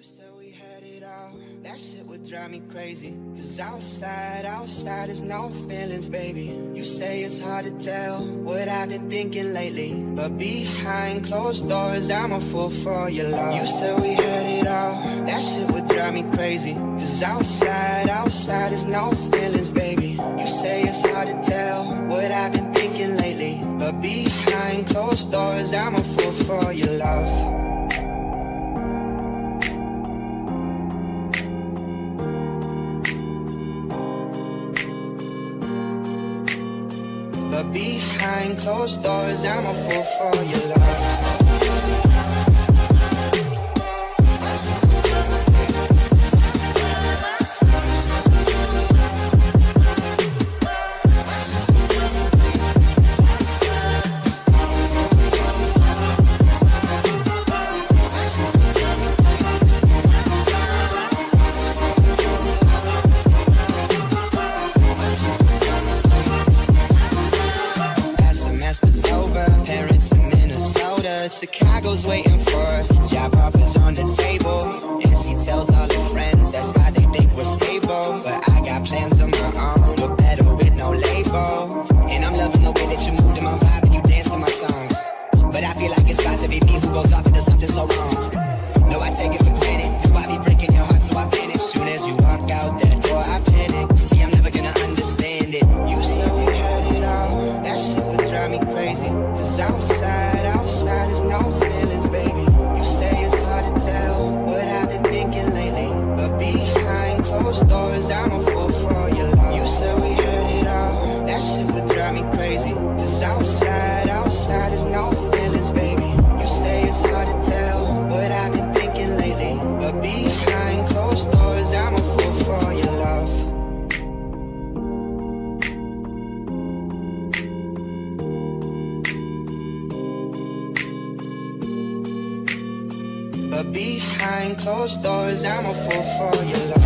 said we had it all, that shit would drive me crazy. Cause outside is no feelings, baby. You say it's hard to tell what I've been thinking lately, but behind closed doors, I'm a fool for your love. You said we had it all, that shit would drive me crazy. Cause outside is no feelings, baby. You say it's hard to tell what I've been thinking lately, but behind closed doors, I'm a fool for your love. But behind closed doors, I'm a fool for your love. Chicago's waiting for job offers on the table, and she tells all her friends that's why they think we're stable. But I got plans of my own, look better with no label. And I'm loving the way that you move to my vibe and you dance to my songs. But I feel like it's got to be me who goes off and does something so wrong. No, I take it for granted. Do I be breaking your heart so I panic? Soon as you walk out that door, I panic. See, I'm never gonna understand it. You said we had it all, that shit would drive me crazy. Cause outside is no feelings, baby. You say it's hard to tell what I've been thinking lately, but behind closed doors, I'm a fool for your love. You said we had it all, that shit would drive me crazy. Cause outside is no feelings, baby. You say it's hard to tell what I've been thinking lately, but behind closed doors, I'm a fool for your love. But behind closed doors, I'm a fool for your love.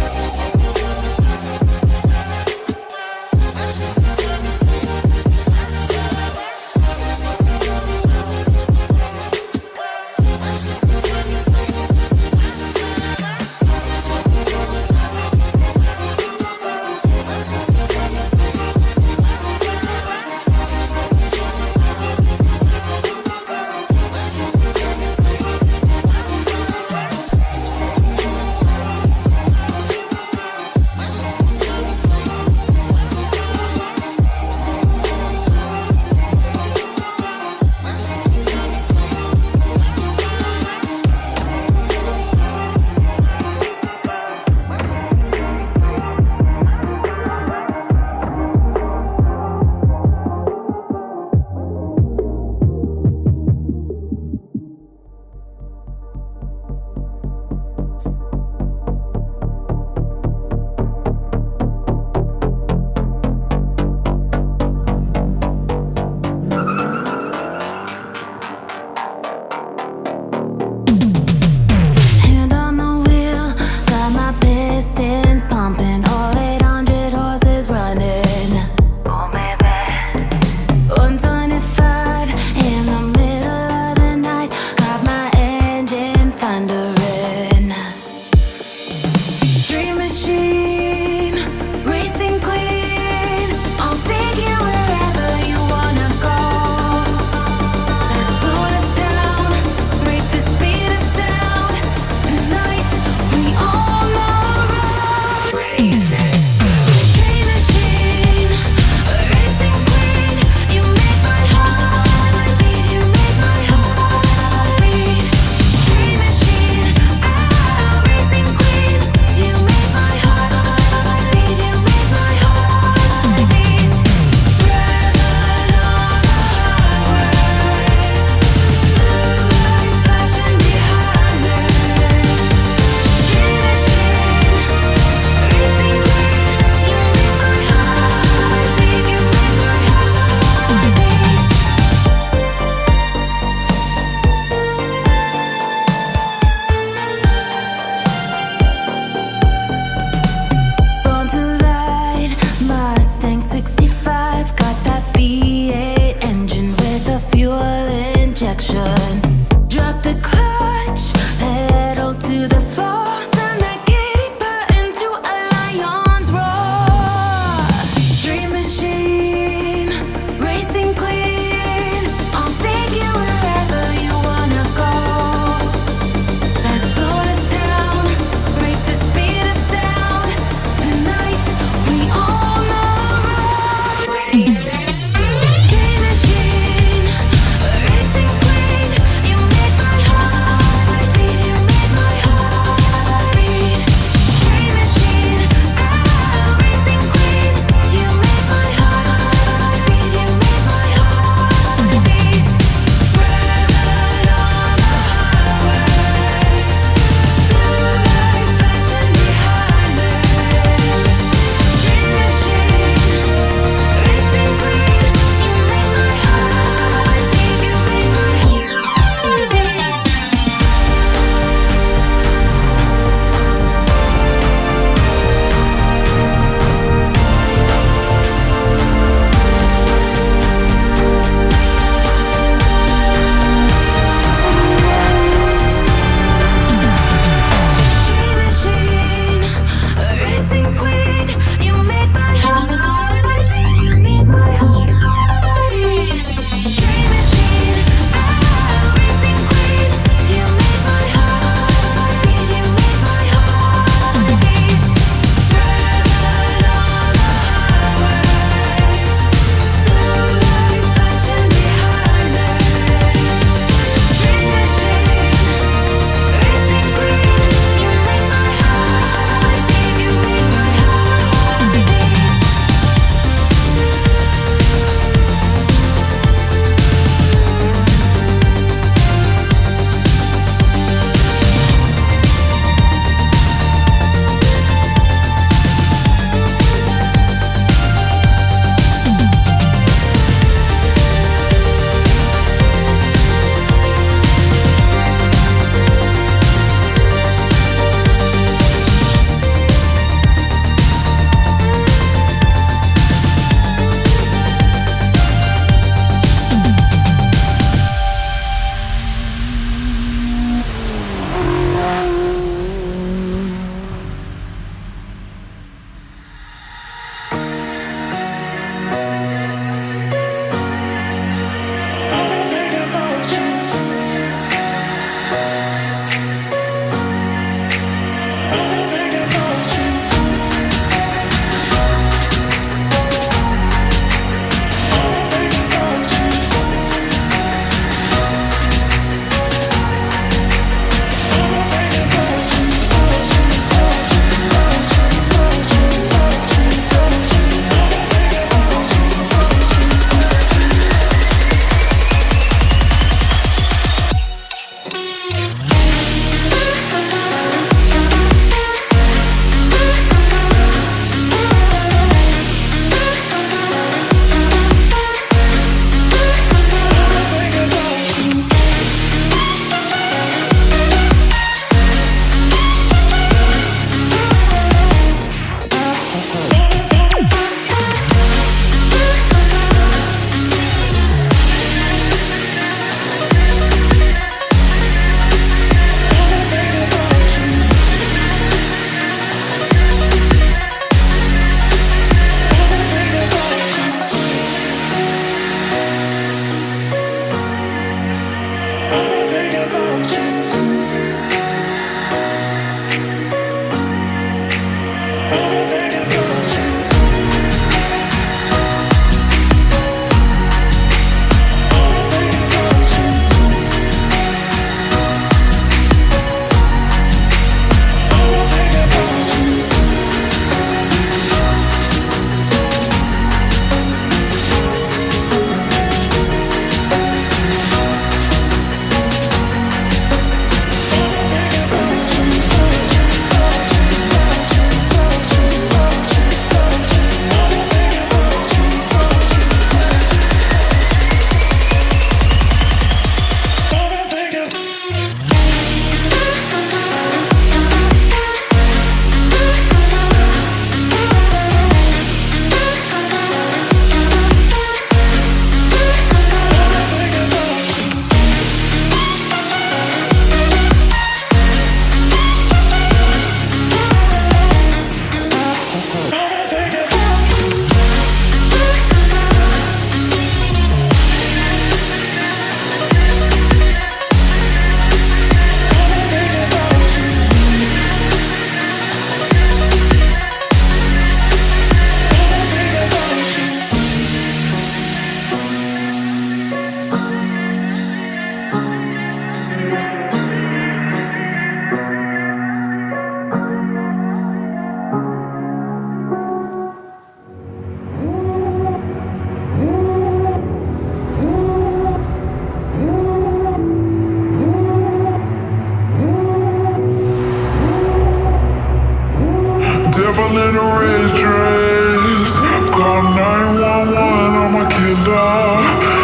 devil in a red dress. Call 911, I'm a killer.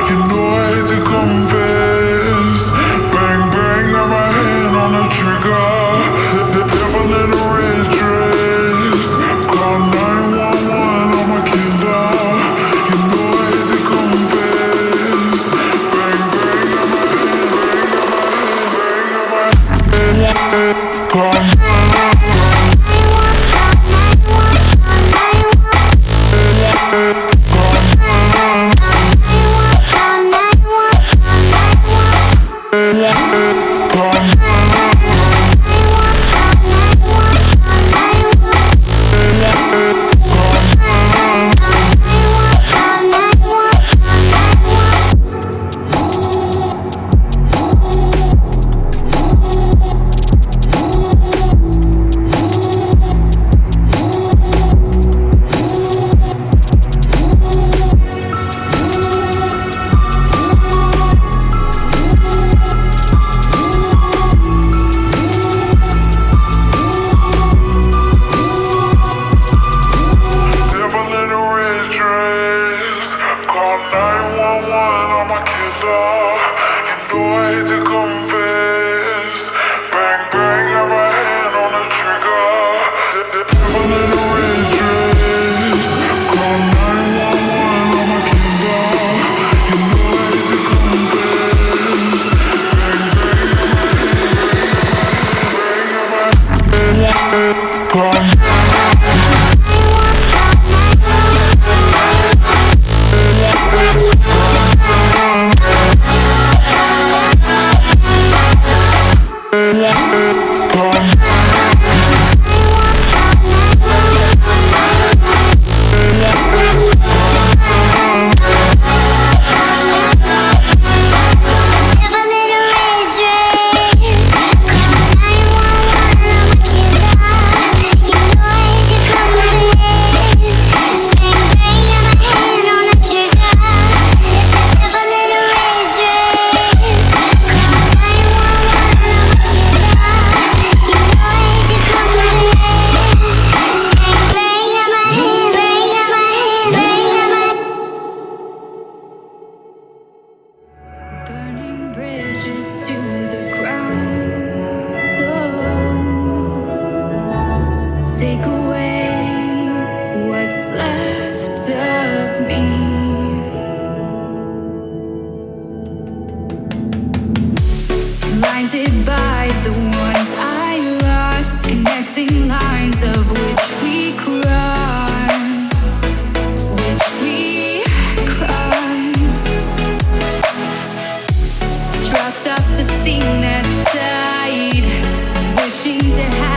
You know I hate to confess. Bang, bang, got my hand on the trigger. The devil in a red dress. Call 911, I'm a killer. You know I hate to confess. Bang, bang, got my hand, bang, got my hand, call Dropped off the scene outside, wishing to have